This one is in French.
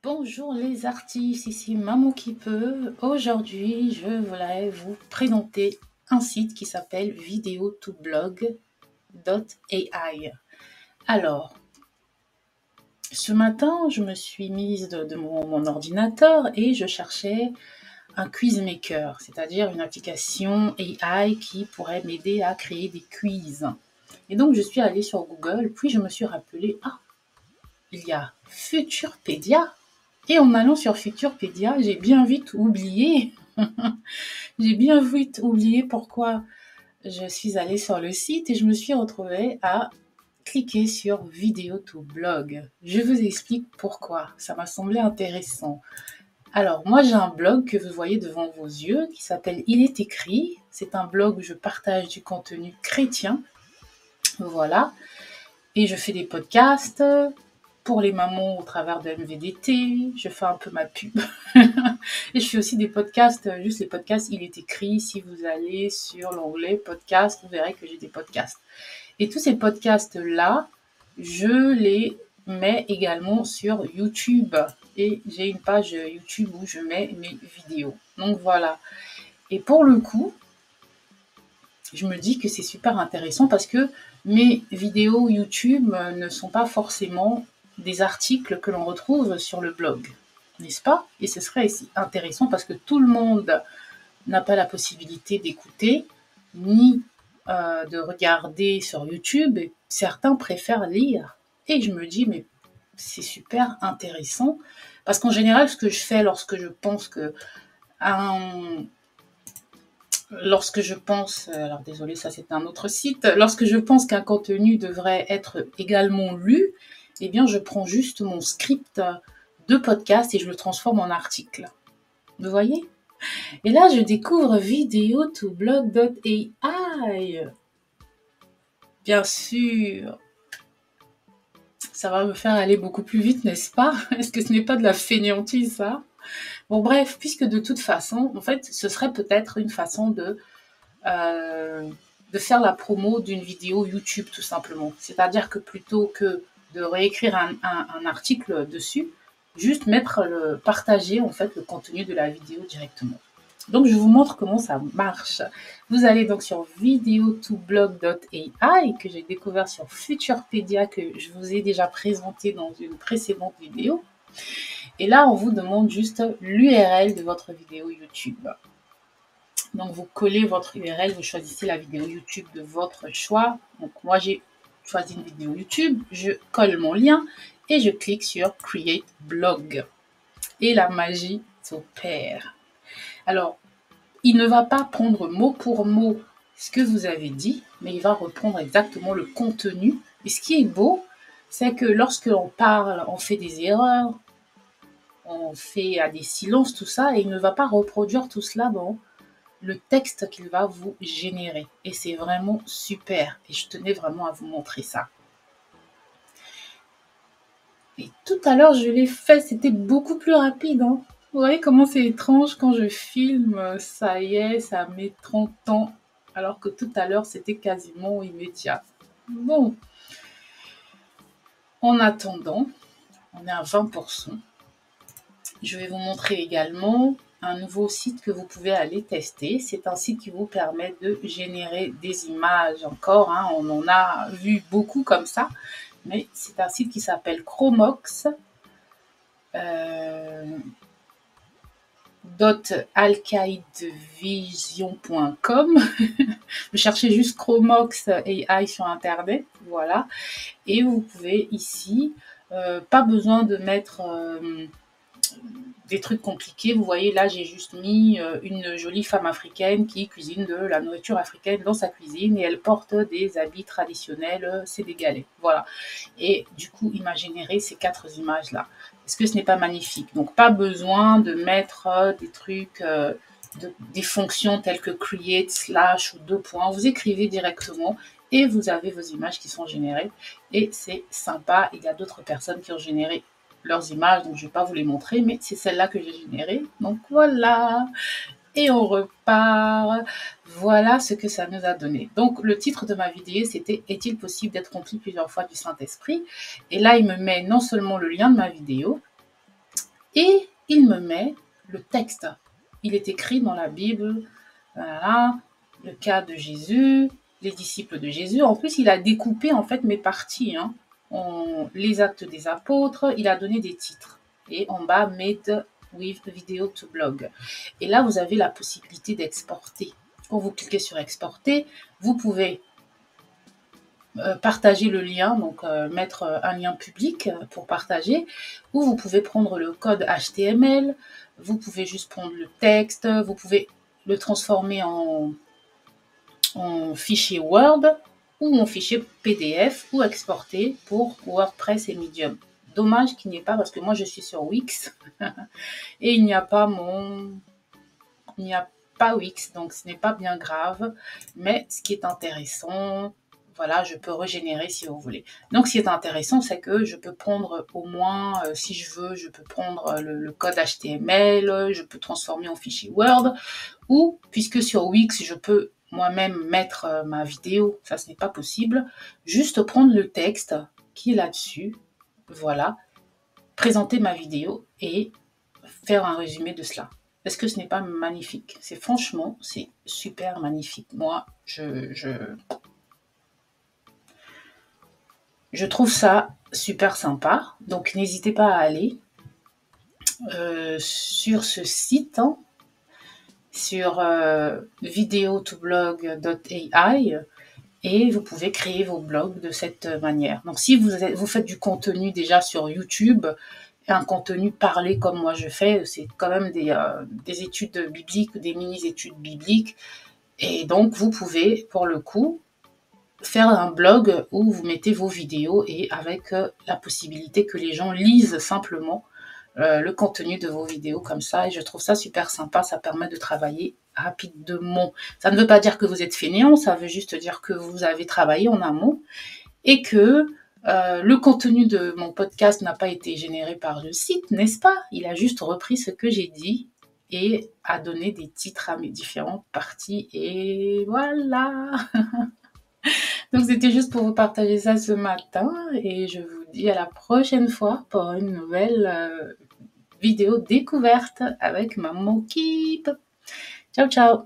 Bonjour les artistes, ici Maman qui peut. Aujourd'hui, je voulais vous présenter un site qui s'appelle video2blog.ai. Alors, ce matin, je me suis mise de mon ordinateur et je cherchais un quiz maker, c'est-à-dire une application AI qui pourrait m'aider à créer des quiz. Et donc, je suis allée sur Google, puis je me suis rappelé, il y a Futurpedia. Et en allant sur Futurpedia, j'ai bien vite oublié, pourquoi je suis allée sur le site et je me suis retrouvée à cliquer sur Vidéo to Blog. Je vous explique pourquoi, ça m'a semblé intéressant. Alors, moi j'ai un blog que vous voyez devant vos yeux qui s'appelle Il est écrit. C'est un blog où je partage du contenu chrétien. Voilà. Et je fais des podcasts pour les mamans au travers de MVDT. Je fais un peu ma pub. Et je fais aussi des podcasts, juste les podcasts, il est écrit. Si vous allez sur l'onglet podcast, vous verrez que j'ai des podcasts. Et tous ces podcasts-là, je les mets également sur YouTube. Et j'ai une page YouTube où je mets mes vidéos. Donc voilà. Et pour le coup, je me dis que c'est super intéressant parce que mes vidéos YouTube ne sont pas forcément des articles que l'on retrouve sur le blog, n'est-ce pas? Et ce serait intéressant parce que tout le monde n'a pas la possibilité d'écouter ni de regarder sur YouTube. Et certains préfèrent lire. Et je me dis, mais c'est super intéressant parce qu'en général, ce que je fais lorsque je pense que alors désolé, ça c'est un autre site, lorsque je pense qu'un contenu devrait être également lu, eh bien je prends juste mon script de podcast et je le transforme en article. Vous voyez? Et là, je découvre video2blog.ai. Bien sûr, ça va me faire aller beaucoup plus vite, n'est-ce pas? Est-ce que ce n'est pas de la fainéantise, ça? Bon, bref, puisque de toute façon, en fait, ce serait peut-être une façon de faire la promo d'une vidéo YouTube, tout simplement. C'est-à-dire que plutôt que de réécrire un article dessus, juste partager en fait le contenu de la vidéo directement. Donc, je vous montre comment ça marche. Vous allez donc sur video2blog.ai que j'ai découvert sur Futurpedia que je vous ai déjà présenté dans une précédente vidéo. Et là, on vous demande juste l'URL de votre vidéo YouTube. Donc, vous collez votre URL, vous choisissez la vidéo YouTube de votre choix. Donc, moi, j'ai choisi une vidéo YouTube, je colle mon lien et je clique sur Create Blog. Et la magie s'opère. Alors, il ne va pas prendre mot pour mot ce que vous avez dit, mais il va reprendre exactement le contenu. Et ce qui est beau, c'est que lorsque l'on parle, on fait des erreurs, on fait des silences, tout ça, et il ne va pas reproduire tout cela dans le texte qu'il va vous générer. Et c'est vraiment super. Et je tenais vraiment à vous montrer ça. Et tout à l'heure, je l'ai fait, c'était beaucoup plus rapide. Hein. Vous voyez comment c'est étrange quand je filme, ça y est, ça met 30 ans, alors que tout à l'heure, c'était quasiment immédiat. Bon, en attendant, on est à 20%. Je vais vous montrer également un nouveau site que vous pouvez aller tester. C'est un site qui vous permet de générer des images encore. Hein. On en a vu beaucoup comme ça. Mais c'est un site qui s'appelle Chromox. .alkaidvision.com. Vous cherchez juste Chromox AI sur Internet. Voilà. Et vous pouvez ici, pas besoin de mettre des trucs compliqués. Vous voyez, là, j'ai juste mis une jolie femme africaine qui cuisine de la nourriture africaine dans sa cuisine et elle porte des habits traditionnels sénégalais. Voilà. Et du coup, il m'a généré ces 4 images-là. Est-ce que ce n'est pas magnifique? Donc, pas besoin de mettre des trucs, des fonctions telles que create, slash ou 2 points. Vous écrivez directement et vous avez vos images qui sont générées. Et c'est sympa. Il y a d'autres personnes qui ont généré leurs images, donc je ne vais pas vous les montrer, mais c'est celle-là que j'ai générée. Donc voilà, et on repart. Voilà ce que ça nous a donné. Donc le titre de ma vidéo, c'était « Est-il possible d'être rempli plusieurs fois du Saint-Esprit ?» Et là, il me met non seulement le lien de ma vidéo, et il me met le texte. Il est écrit dans la Bible, voilà, le cas de Jésus, les disciples de Jésus. En plus, il a découpé en fait mes parties, hein, les actes des apôtres, il a donné des titres. Et en bas, Made with Video to Blog. Et là, vous avez la possibilité d'exporter. Quand vous cliquez sur exporter, vous pouvez partager le lien, donc mettre un lien public pour partager, ou vous pouvez prendre le code HTML, vous pouvez juste prendre le texte, vous pouvez le transformer en fichier Word ou en fichier PDF ou exporter pour WordPress et Medium. Dommage qu'il n'y ait pas, parce que moi je suis sur Wix et il n'y a pas Wix, donc ce n'est pas bien grave, mais ce qui est intéressant, voilà, je peux régénérer si vous voulez. Donc ce qui est intéressant, c'est que je peux prendre au moins, si je veux, je peux prendre le code HTML, je peux transformer en fichier Word, ou puisque sur Wix, je peux moi-même mettre ma vidéo, ça ce n'est pas possible, juste prendre le texte qui est là-dessus, voilà, présenter ma vidéo et faire un résumé de cela. Est-ce que ce n'est pas magnifique? Franchement, c'est super magnifique. Moi, je trouve ça super sympa. Donc, n'hésitez pas à aller sur ce site, hein, sur videotoblog.ai, et vous pouvez créer vos blogs de cette manière. Donc, si vous faites du contenu déjà sur YouTube, un contenu parlé comme moi je fais, c'est quand même des études bibliques, des mini-études bibliques. Et donc, vous pouvez, pour le coup, faire un blog où vous mettez vos vidéos et avec la possibilité que les gens lisent simplement le contenu de vos vidéos comme ça. Et je trouve ça super sympa, ça permet de travailler rapidement. Ça ne veut pas dire que vous êtes fainéant, ça veut juste dire que vous avez travaillé en amont et que le contenu de mon podcast n'a pas été généré par le site, n'est-ce pas? Il a juste repris ce que j'ai dit et a donné des titres à mes différentes parties. Et voilà. Donc c'était juste pour vous partager ça ce matin et je vous dis à la prochaine fois pour une nouvelle vidéo découverte avec Maman Keep. Ciao, ciao!